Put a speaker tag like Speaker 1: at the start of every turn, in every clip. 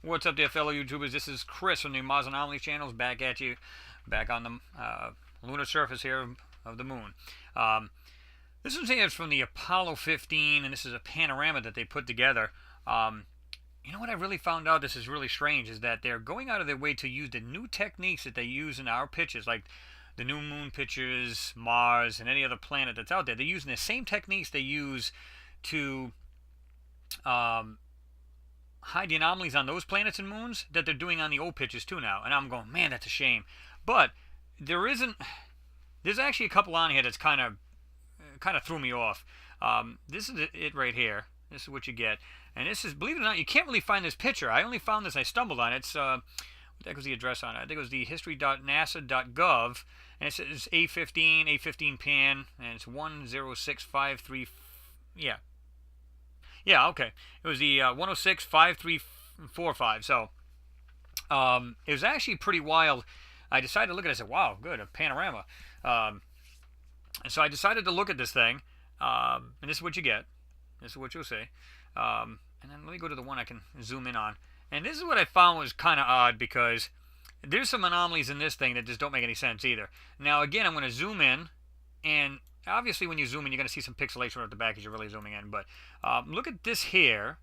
Speaker 1: What's up there, fellow YouTubers? This is Chris from the Mars Anomalies channels, back at you, back on the lunar surface here of the moon. Um, this is here from the Apollo 15, and this is a panorama that they put together. You know what I really found out, this is really strange, is that they're going out of their way to use the new techniques that they use in our pictures, like the new moon pictures, Mars, and any other planet that's out there. They're using the same techniques they use to hide the anomalies on those planets and moons that they're doing on the old pictures too now. And I'm going, man, that's a shame. But there's actually a couple on here that's kind of threw me off. This is it right here. This is what you get. And this is, believe it or not, you can't really find this picture. I only found this, I stumbled on it. It's, what the heck was the address on it? I think it was the history.nasa.gov. And it says A15 pan, and it's 10653. Yeah. Yeah, okay. It was the 1065345. So, it was actually pretty wild. I decided to look at it. I said, wow, good, a panorama. And so I decided to look at this thing. And this is what you get. This is what you'll see. And then let me go to the one I can zoom in on. And this is what I found was kind of odd, because there's some anomalies in this thing that just don't make any sense either. Now, again, I'm going to zoom in, and obviously when you zoom in, you're going to see some pixelation right at the back as you're really zooming in. But look at this here,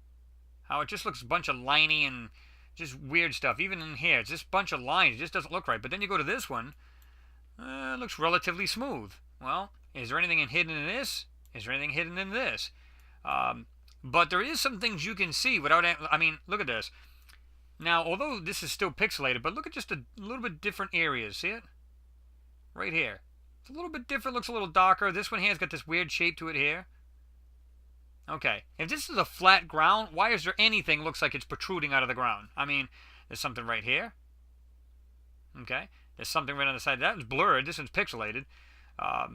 Speaker 1: how it just looks a bunch of liney and just weird stuff. Even in here, it's just a bunch of lines. It just doesn't look right. But then you go to this one, it looks relatively smooth. Well, is there anything hidden in this? Is there anything hidden in this? But there is some things you can see without, I mean, look at this. Now, although this is still pixelated, but look at just a little bit different areas. See it? Right here. It's a little bit different, looks a little darker. This one here has got this weird shape to it here. Okay. If this is a flat ground, why is there anything looks like it's protruding out of the ground? I mean, there's something right here. Okay. There's something right on the side. That one's blurred. This one's pixelated. Let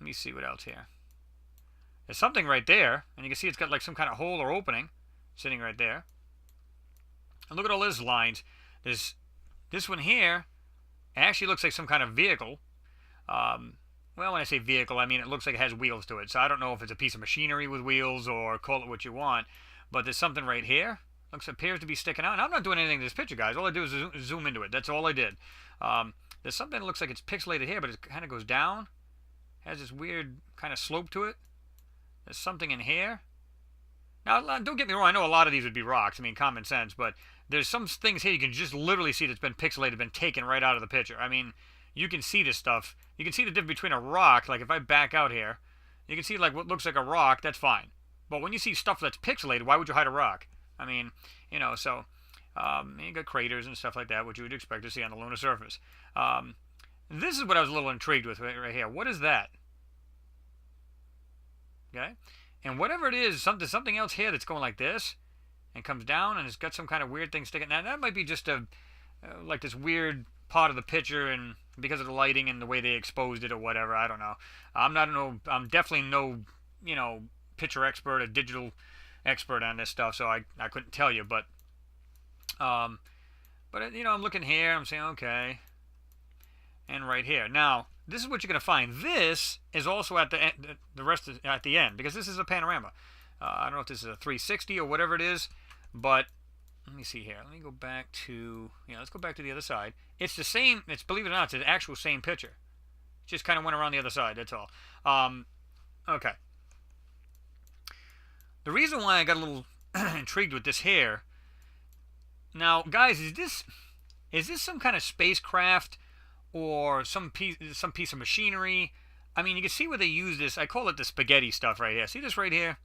Speaker 1: me see what else here. There's something right there, and you can see it's got like some kind of hole or opening sitting right there. And look at all these lines. There's this one here actually looks like some kind of vehicle. Well, when I say vehicle, I mean it looks like it has wheels to it. So I don't know if it's a piece of machinery with wheels or call it what you want. But there's something right here. Appears to be sticking out. And I'm not doing anything to this picture, guys. All I do is zoom into it. That's all I did. There's something that looks like it's pixelated here, but it kind of goes down. Has this weird kind of slope to it. There's something in here. Now, don't get me wrong. I know a lot of these would be rocks. I mean, common sense. But there's some things here you can just literally see that's been pixelated, been taken right out of the picture. I mean, you can see this stuff. You can see the difference between a rock. Like if I back out here, you can see like what looks like a rock. That's fine. But when you see stuff that's pixelated, why would you hide a rock? I mean, you know, so you got craters and stuff like that, which you would expect to see on the lunar surface. This is what I was a little intrigued with right here. What is that? Okay, and whatever it is, something else here that's going like this, and comes down, and it's got some kind of weird thing sticking. Now that might be just a like this weird part of the picture, and because of the lighting and the way they exposed it or whatever. I don't know. I'm definitely no picture expert, a digital expert on this stuff, so I couldn't tell you. But I'm looking here. I'm saying okay, and right here now. This is what you're going to find. This is also at the end, the rest is at the end, because this is a panorama. I don't know if this is a 360 or whatever it is, but let me see here. Let me go back to, let's go back to the other side. It's the same, believe it or not, it's the actual same picture. Just kind of went around the other side, that's all. Okay. The reason why I got a little intrigued with this here, now, guys, is this some kind of spacecraft or some piece of machinery? I mean, you can see where they use this. I call it the spaghetti stuff right here. See this right here?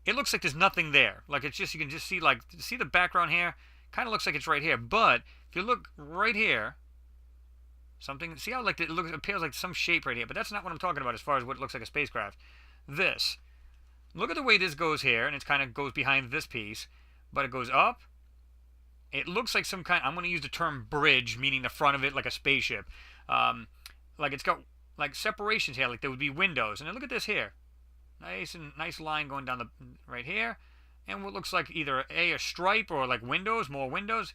Speaker 1: It looks like there's nothing there. Like it's just, you can just see see the background here? Kind of looks like it's right here. But if you look right here, see how like it appears like some shape right here. But that's not what I'm talking about as far as what looks like a spacecraft. This. Look at the way this goes here, and it kind of goes behind this piece, but it goes up. It looks like some kind, I'm going to use the term bridge, meaning the front of it like a spaceship. Like it's got like separations here, like there would be windows. And then look at this here. Nice line going down right here. And what looks like either a stripe or like windows, more windows.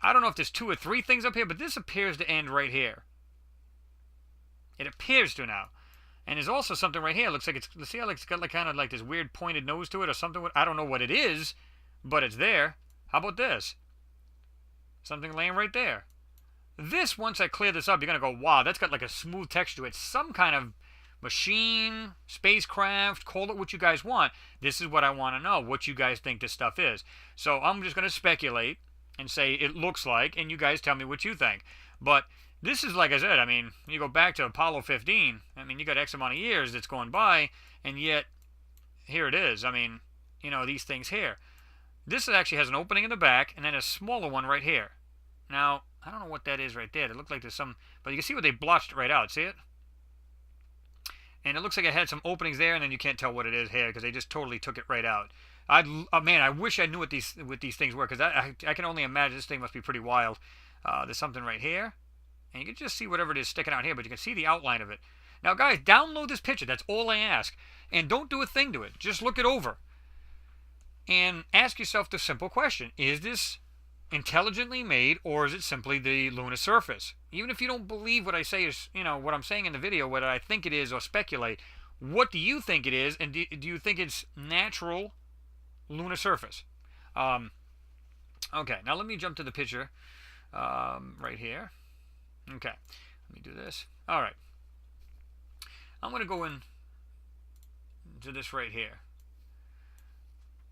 Speaker 1: I don't know if there's 2 or 3 things up here, but this appears to end right here. It appears to now. And there's also something right here. It looks like see how it's got like kind of like this weird pointed nose to it or something. I don't know what it is, but it's there. How about this? Something laying right there. This, once I clear this up, you're going to go, wow, that's got like a smooth texture to it. Some kind of machine, spacecraft, call it what you guys want. This is what I want to know, what you guys think this stuff is. So I'm just going to speculate and say it looks like, and you guys tell me what you think. But this is, like I said, I mean, you go back to Apollo 15, I mean, you got X amount of years that's going by, and yet here it is. I mean, you know, these things here. This actually has an opening in the back, and then a smaller one right here. Now, I don't know what that is right there. It looked like there's some, but you can see where they blotched it right out. See it? And it looks like it had some openings there, and then you can't tell what it is here because they just totally took it right out. Man, I wish I knew what these things were, because I can only imagine this thing must be pretty wild. There's something right here, and you can just see whatever it is sticking out here, but you can see the outline of it. Now, guys, download this picture. That's all I ask. And don't do a thing to it. Just look it over. And ask yourself the simple question. Is this intelligently made, or is it simply the lunar surface? Even if you don't believe what I say is, you know, what I'm saying in the video, whether I think it is or speculate, what do you think it is, and do you think it's natural lunar surface? Okay, now let me jump to the picture right here. Okay, let me do this. All right. I'm going to go in to this right here.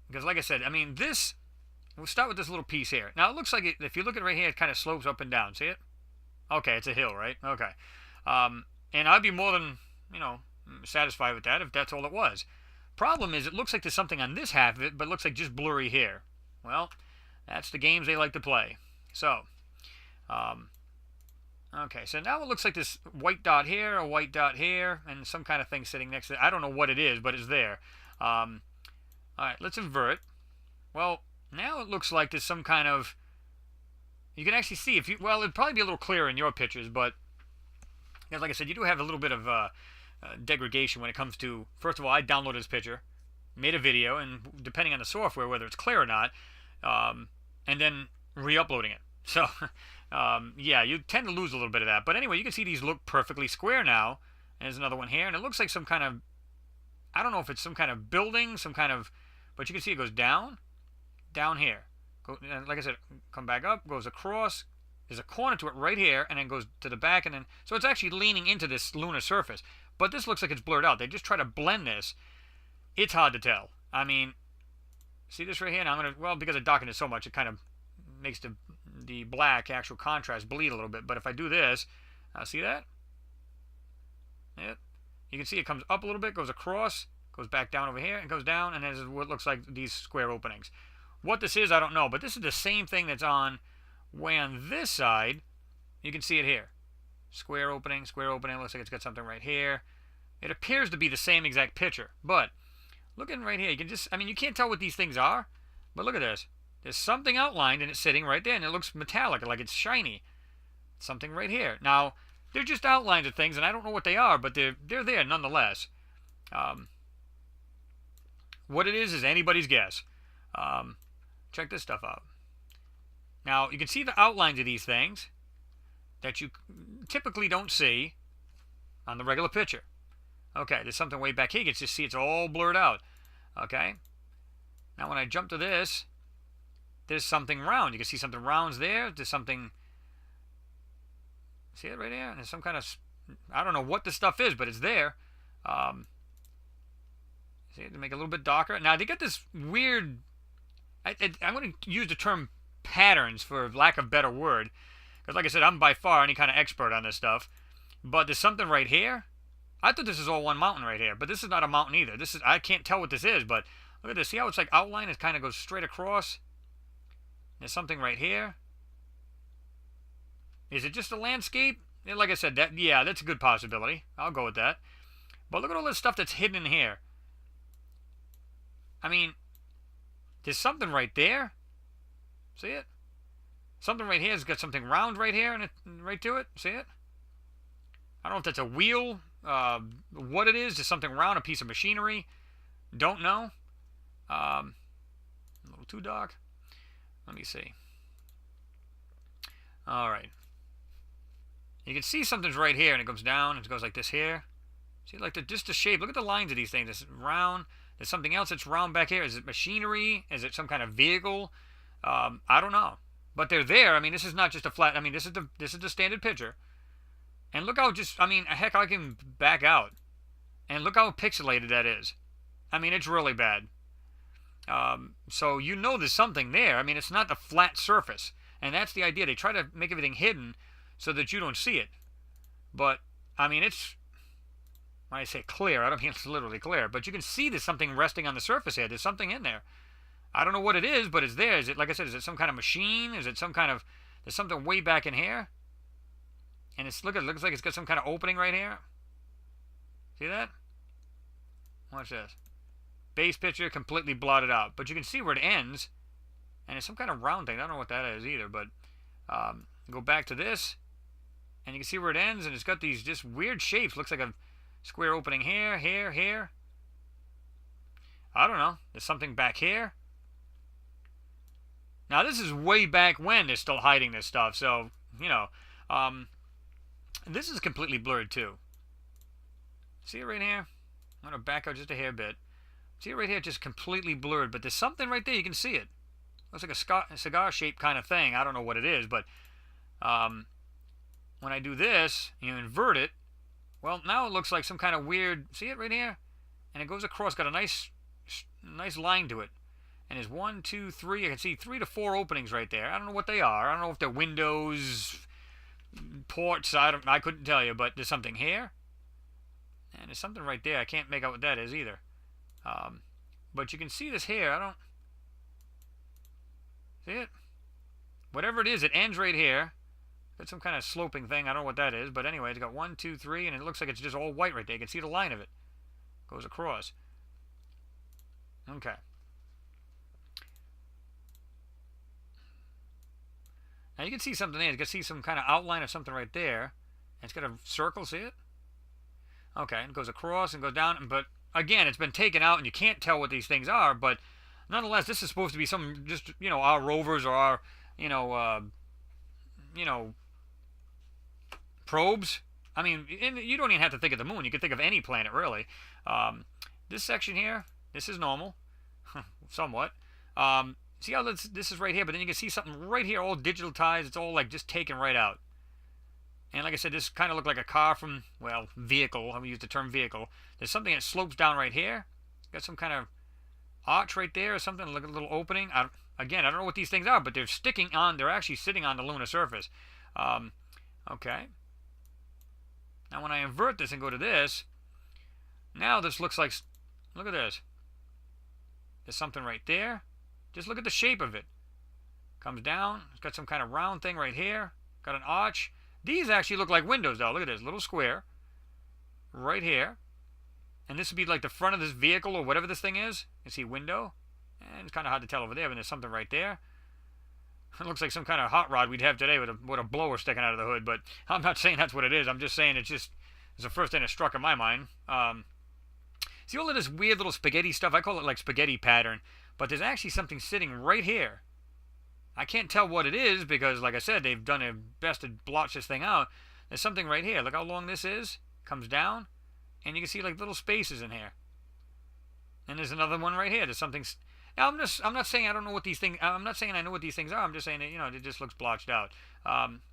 Speaker 1: Because like I said, I mean, this, we'll start with this little piece here. Now, it looks like, if you look at it right here, it kind of slopes up and down. See it? Okay, it's a hill, right? Okay. And I'd be more than, you know, satisfied with that if that's all it was. Problem is, it looks like there's something on this half of it, but it looks like just blurry here. Well, that's the games they like to play. So, okay, so now it looks like this white dot here, a white dot here, and some kind of thing sitting next to it. I don't know what it is, but it's there. All right, let's invert. Well, now it looks like there's some kind of, you can actually see, if you, well, it'd probably be a little clearer in your pictures, but like I said, you do have a little bit of degradation when it comes to, first of all, I downloaded this picture, made a video, and depending on the software, whether it's clear or not, and then re-uploading it. So, yeah, you tend to lose a little bit of that. But anyway, you can see these look perfectly square now. And there's another one here, and it looks like some kind of, I don't know if it's some kind of building, some kind of, but you can see it goes down here. Like I said, come back up, goes across. There's a corner to it right here, and then goes to the back, and then, so it's actually leaning into this lunar surface. But this looks like it's blurred out. They just try to blend this. It's hard to tell. I mean, see this right here? Now I'm going to, well, because I darkened it so much, it kind of makes the black actual contrast bleed a little bit. But if I do this, see that? Yeah. You can see it comes up a little bit, goes across, goes back down over here, and goes down, and this is what looks like these square openings. What this is, I don't know, but this is the same thing that's on way on this side. You can see it here. Square opening, looks like it's got something right here. It appears to be the same exact picture, but looking right here, you can just, I mean, you can't tell what these things are, but look at this. There's something outlined, and it's sitting right there, and it looks metallic, like it's shiny. Something right here. Now, they're just outlines of things, and I don't know what they are, but they're there nonetheless. What it is anybody's guess. Check this stuff out. Now, you can see the outlines of these things that you typically don't see on the regular picture. Okay, there's something way back here. You can just see it's all blurred out. Okay. Now, when I jump to this, there's something round. You can see something rounds there. There's something, see it right there? There's some kind of, I don't know what the stuff is, but it's there. See it to make it a little bit darker. Now, they got this weird, I'm going to use the term patterns for lack of a better word. Because like I said, I'm by far any kind of expert on this stuff. But there's something right here. I thought this is all one mountain right here. But this is not a mountain either. This is, I can't tell what this is. But look at this. See how it's like outlined? It kind of goes straight across. There's something right here. Is it just a landscape? Like I said, yeah, that's a good possibility. I'll go with that. But look at all this stuff that's hidden in here. I mean, there's something right there. See it? Something right here has got something round right here and right to it. See it? I don't know if that's a wheel, what it is. Just something round, a piece of machinery. Don't know. A little too dark. Let me see. All right. You can see something's right here, and it goes down, and it goes like this here. See, like just the shape. Look at the lines of these things. It's round. There's something else that's round back here. Is it machinery? Is it some kind of vehicle? I don't know, but they're there. I mean, this is not just a flat. I mean, this is the standard picture. And look how just, I mean, heck, I can back out. And look how pixelated that is. I mean, it's really bad. So you know there's something there. I mean, it's not a flat surface. And that's the idea. They try to make everything hidden so that you don't see it. But, I mean, it's, when I say clear, I don't mean it's literally clear. But you can see there's something resting on the surface here. There's something in there. I don't know what it is, but it's there. Is it, like I said, is it some kind of machine? Is it some kind of, there's something way back in here? And it's, look, it looks like it's got some kind of opening right here. See that? Watch this. Base picture completely blotted out. But you can see where it ends. And it's some kind of round thing. I don't know what that is either. But go back to this. And you can see where it ends. And it's got these just weird shapes. Looks like a square opening here, here, here. I don't know. There's something back here. Now, this is way back when they're still hiding this stuff. So, you know. This is completely blurred, too. See it right here? I'm going to back out just a hair bit. See it right here? Just completely blurred. But there's something right there. You can see it. Looks like a cigar-shaped kind of thing. I don't know what it is. But when I do this, you invert it. Well, now it looks like some kind of weird... See it right here? And it goes across. Got a nice line to it. And there's 1, 2, 3. I can see 3 to 4 openings right there. I don't know what they are. I don't know if they're windows, ports. I couldn't tell you. But there's something here. And there's something right there. I can't make out what that is either. But you can see this here. I don't... See it? Whatever it is, it ends right here. It's some kind of sloping thing. I don't know what that is. But anyway, it's got 1, 2, 3. And it looks like it's just all white right there. You can see the line of it. Goes across. Okay. Now you can see something there. You can see some kind of outline of something right there. And it's got a circle. See it? Okay, it goes across and goes down, but again, it's been taken out, and you can't tell what these things are. But nonetheless, this is supposed to be some, just our rovers or our, probes. I mean, you don't even have to think of the moon. You can think of any planet, really. This section here, this is normal, somewhat. See how this is right here, but then you can see something right here, all digitalized. It's all like just taken right out. And like I said, this kind of looked like a car from, well, vehicle. I would use the term vehicle. There's something that slopes down right here. Got some kind of arch right there or something, like a little opening. Again, I don't know what these things are, but they're sticking on, they're actually sitting on the lunar surface. Okay. Now when I invert this and go to this, now this looks like, look at this. There's something right there. Just look at the shape of it. Comes down. It's got some kind of round thing right here. Got an arch. These actually look like windows, though. Look at this little square right here. And this would be like the front of this vehicle or whatever this thing is. You see window. And it's kind of hard to tell over there, but there's something right there. It looks like some kind of hot rod we'd have today with a blower sticking out of the hood. But I'm not saying that's what it is. I'm just saying it's the first thing that struck in my mind. See all of this weird little spaghetti stuff? I call it like spaghetti pattern. But there's actually something sitting right here. I can't tell what it is because, like I said, they've done their best to blotch this thing out. There's something right here. Look how long this is. Comes down, and you can see like little spaces in here. And there's another one right here. There's something. Now I'm not saying I don't know what these things. I'm not saying I know what these things are. I'm just saying that it just looks blotched out.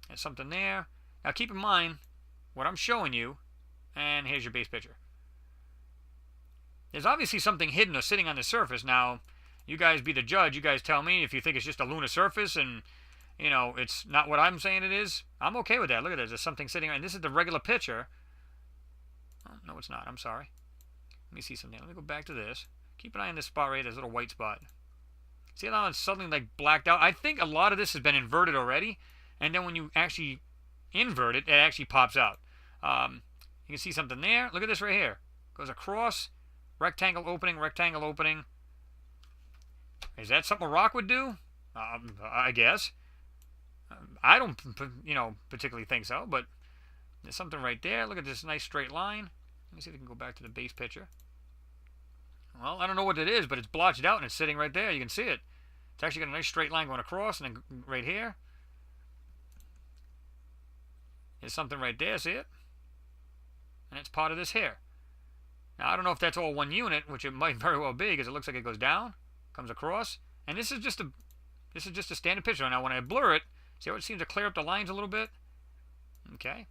Speaker 1: There's something there. Now keep in mind what I'm showing you, and here's your base picture. There's obviously something hidden or sitting on the surface now. You guys be the judge. You guys tell me if you think it's just a lunar surface and, it's not what I'm saying it is. I'm okay with that. Look at this. There's something sitting on. This is the regular picture. Oh, no, it's not. I'm sorry. Let me see something. Let me go back to this. Keep an eye on this spot right here. This little white spot. See how it's suddenly like blacked out? I think a lot of this has been inverted already. And then when you actually invert it, it actually pops out. You can see something there. Look at this right here. Goes across. Rectangle opening, rectangle opening. Is that something a rock would do? I guess. I don't, particularly think so, but there's something right there. Look at this nice straight line. Let me see if we can go back to the base picture. Well, I don't know what it is, but it's blotched out and it's sitting right there. You can see it. It's actually got a nice straight line going across and then right here. There's something right there. See it? And it's part of this here. Now, I don't know if that's all one unit, which it might very well be because it looks like it goes down. Comes across, and this is just This is just a standard picture. Now when I blur it, see how it seems to clear up the lines a little bit? Okay.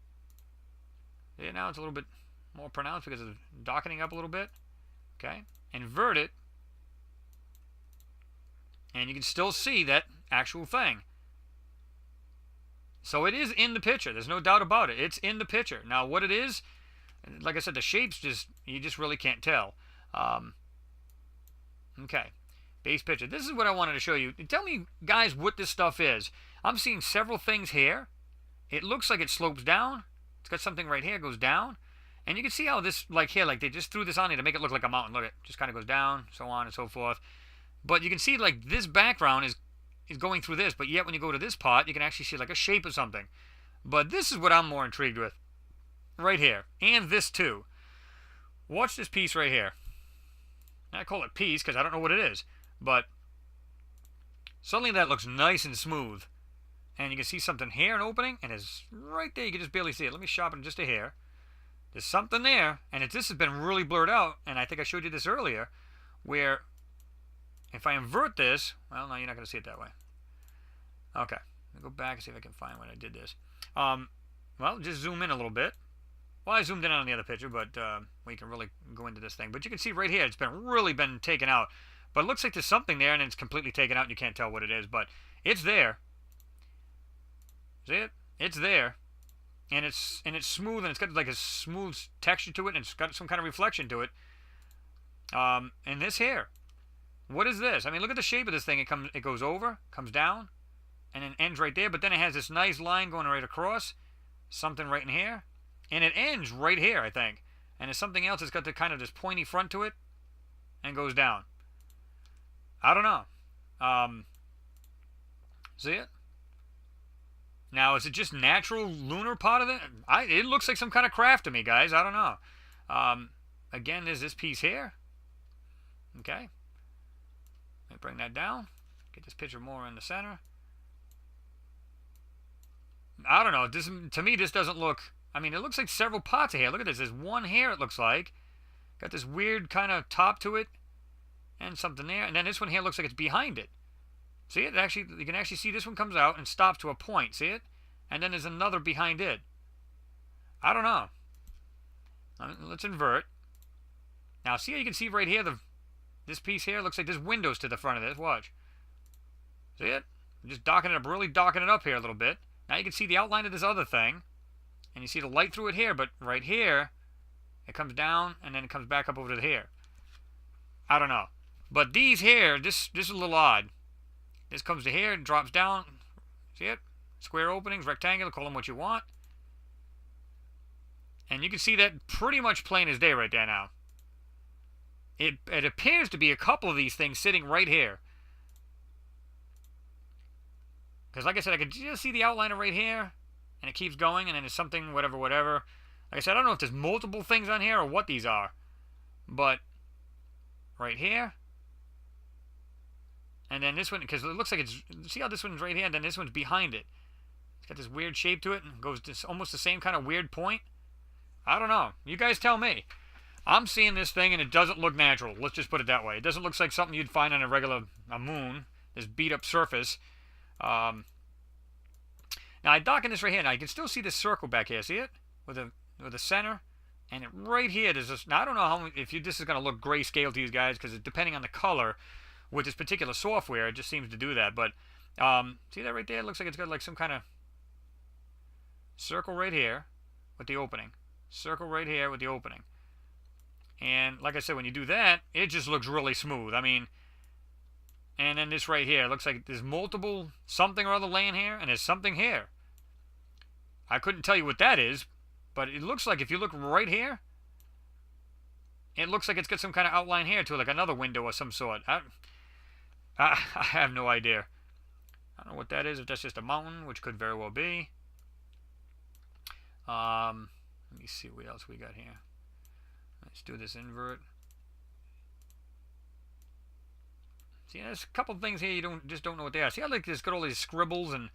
Speaker 1: Yeah, now it's a little bit more pronounced because of darkening up a little bit. Okay. Invert it. And you can still see that actual thing. So it is in the picture. There's no doubt about it. It's in the picture. Now what it is, like I said, the shapes you just really can't tell. Okay. Base picture. This is what I wanted to show you. Tell me, guys, what this stuff is. I'm seeing several things here. It looks like it slopes down. It's got something right here, goes down. And you can see how this, like here, like they just threw this on here to make it look like a mountain. Look, it just kind of goes down, so on and so forth. But you can see, like, this background is going through this. But yet, when you go to this part, you can actually see, like, a shape of something. But this is what I'm more intrigued with. Right here. And this, too. Watch this piece right here. I call it piece because I don't know what it is. But suddenly that looks nice and smooth. And you can see something here, an opening, and it's right there. You can just barely see it. Let me sharpen just a hair. There's something there, and this has been really blurred out, and I think I showed you this earlier, where if I invert this, well, no, you're not going to see it that way. Okay, let me go back and see if I can find when I did this. Well, just zoom in a little bit. Well, I zoomed in on the other picture, but we can really go into this thing. But you can see right here, it's really been taken out. But it looks like there's something there, and it's completely taken out, and you can't tell what it is, but it's there. See it? It's there. And it's smooth, and it's got like a smooth texture to it, and it's got some kind of reflection to it. And this here, what is this? I mean, look at the shape of this thing. It goes over, comes down, and then ends right there. But then it has this nice line going right across, something right in here, and it ends right here, I think. And there's something else that's got the kind of this pointy front to it, and goes down. I don't know. See it? Now, is it just natural lunar part of it? It looks like some kind of craft to me, guys. I don't know. Again, there's this piece here. Okay. Let me bring that down. Get this picture more in the center. I don't know. To me, this doesn't look... I mean, it looks like several parts of hair. Look at this. There's one here, it looks like. Got this weird kind of top to it. And something there. And then this one here looks like it's behind it. See it? Actually, you can actually see this one comes out and stops to a point. See it? And then there's another behind it. I don't know. Let's invert. Now, see how you can see right here, this piece here looks like there's windows to the front of this. Watch. See it? Just darken it up, really darken it up here a little bit. Now you can see the outline of this other thing. And you see the light through it here, but right here, it comes down and then it comes back up over to here. I don't know. But these here, this is a little odd. This comes to here and drops down. See it? Square openings, rectangular, call them what you want. And you can see that pretty much plain as day right there now. It appears to be a couple of these things sitting right here. Because like I said, I could just see the outline of right here. And it keeps going, and then there's something, whatever. Like I said, I don't know if there's multiple things on here or what these are. But right here. And then this one, because it looks like it's... See how this one's right here, and then this one's behind it. It's got this weird shape to it, and goes to almost the same kind of weird point. I don't know. You guys tell me. I'm seeing this thing, and it doesn't look natural. Let's just put it that way. It doesn't look like something you'd find on a moon. This beat-up surface. Now, I darken this right here. Now, you can still see this circle back here. See it? With the center. And right here, there's this... Now, I don't know if this is going to look grayscale to you guys, because depending on the color... With this particular software, it just seems to do that. But see that right there? It looks like it's got like some kind of circle right here with the opening. Circle right here with the opening. And like I said, when you do that, it just looks really smooth. I mean, and then this right here, it looks like there's multiple something or other laying here, and there's something here. I couldn't tell you what that is, but it looks like if you look right here, it looks like it's got some kind of outline here too, like another window or some sort. I have no idea. I don't know what that is, if that's just a mountain, which could very well be. Let me see what else we got here. Let's do this invert. See, there's a couple things here you just don't know what they are. See how like it's got all these scribbles, and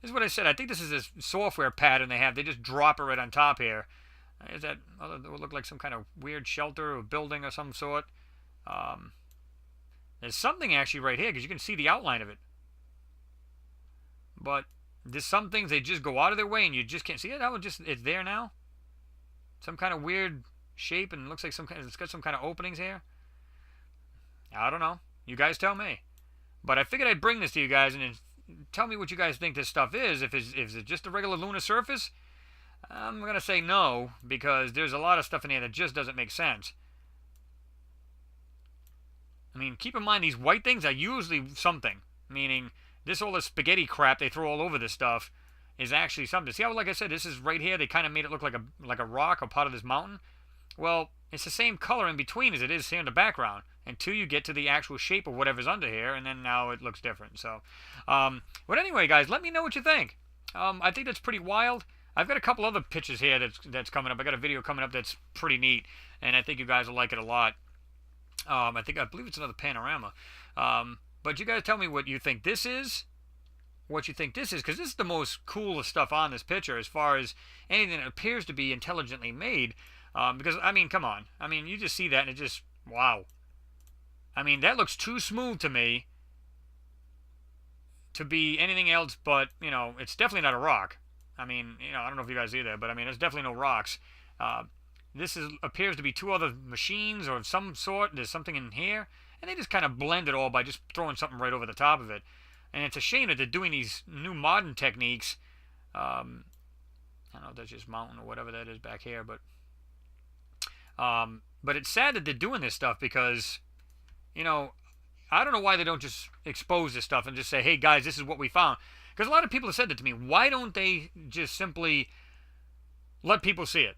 Speaker 1: this is what I said. I think this is this software pattern they have. They just drop it right on top here. Is that? It would look like some kind of weird shelter or building of some sort. There's something actually right here because you can see the outline of it. But there's some things they just go out of their way and you just can't see it. That one just, it's there now. Some kind of weird shape and it looks like it's got some kind of openings here. I don't know. You guys tell me. But I figured I'd bring this to you guys and tell me what you guys think this stuff is. If it's just a regular lunar surface, I'm going to say no, because there's a lot of stuff in here that just doesn't make sense. I mean, keep in mind, these white things are usually something. Meaning, this all the spaghetti crap they throw all over this stuff is actually something. See how, like I said, this is right here, they kind of made it look like a rock or part of this mountain? Well, it's the same color in between as it is here in the background, until you get to the actual shape of whatever's under here, and then now it looks different. So, but anyway, guys, let me know what you think. I think that's pretty wild. I've got a couple other pictures here that's coming up. I got a video coming up that's pretty neat, and I think you guys will like it a lot. I believe it's another panorama. But you guys tell me what you think this is. What you think this is, because this is the most coolest stuff on this picture as far as anything that appears to be intelligently made. Because, I mean, come on. I mean, you just see that and it just, wow. I mean, that looks too smooth to me to be anything else but, you know, it's definitely not a rock. I mean, you know, I don't know if you guys see that, but I mean, there's definitely no rocks. This appears to be two other machines or of some sort. There's something in here. And they just kind of blend it all by just throwing something right over the top of it. And it's a shame that they're doing these new modern techniques. I don't know if that's just mountain or whatever that is back here, but it's sad that they're doing this stuff because, you know, I don't know why they don't just expose this stuff and just say, hey guys, this is what we found. Because a lot of people have said that to me. Why don't they just simply let people see it?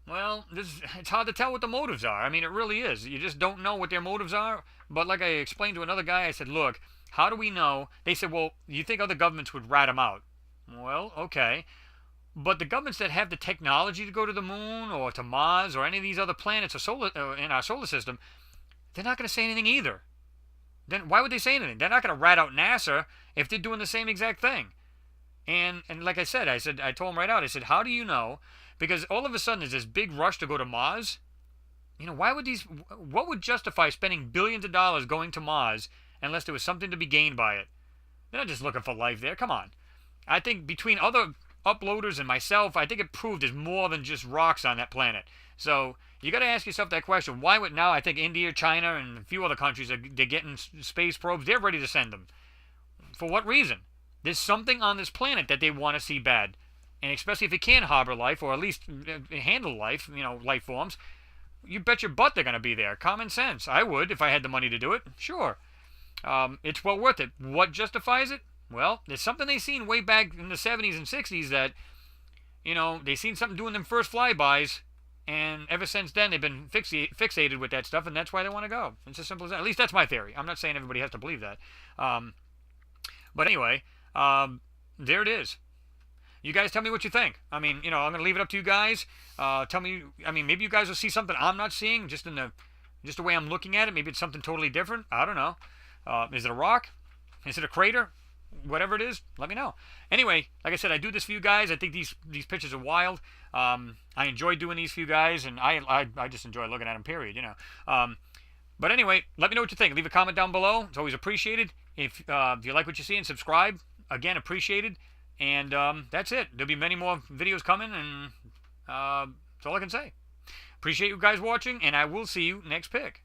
Speaker 1: Well, it's hard to tell what the motives are. I mean, it really is. You just don't know what their motives are. But like I explained to another guy, I said, look, how do we know? They said, well, you think other governments would rat them out? Well, okay. But the governments that have the technology to go to the moon or to Mars or any of these other planets or in our solar system, they're not going to say anything either. Then why would they say anything? They're not going to rat out NASA if they're doing the same exact thing. And like I told them right out, I said, how do you know? Because all of a sudden there's this big rush to go to Mars. You know, what would justify spending billions of dollars going to Mars unless there was something to be gained by it? They're not just looking for life there. Come on. I think between other uploaders and myself, I think it proved there's more than just rocks on that planet. So you got to ask yourself that question. Why would now? I think India, China, and a few other countries they're getting space probes. They're ready to send them. For what reason? There's something on this planet that they want to see bad. And especially if it can harbor life, or at least handle life, you know, life forms, you bet your butt they're going to be there. Common sense. I would if I had the money to do it. Sure. It's well worth it. What justifies it? Well, there's something they seen way back in the 70s and 60s that, you know, they seen something doing them first flybys, and ever since then they've been fixated with that stuff, and that's why they want to go. It's as simple as that. At least that's my theory. I'm not saying everybody has to believe that. But anyway, there it is. You guys tell me what you think. I mean, you know, I'm going to leave it up to you guys. Tell me, I mean, maybe you guys will see something I'm not seeing just the way I'm looking at it. Maybe it's something totally different. I don't know. Is it a rock? Is it a crater? Whatever it is, let me know. Anyway, like I said, I do this for you guys. I think these pictures are wild. I enjoy doing these for you guys, and I just enjoy looking at them, period, you know. But anyway, let me know what you think. Leave a comment down below. It's always appreciated. If you like what you see and subscribe, again, appreciated. And that's it. There'll be many more videos coming, and that's all I can say. Appreciate you guys watching, and I will see you next pick.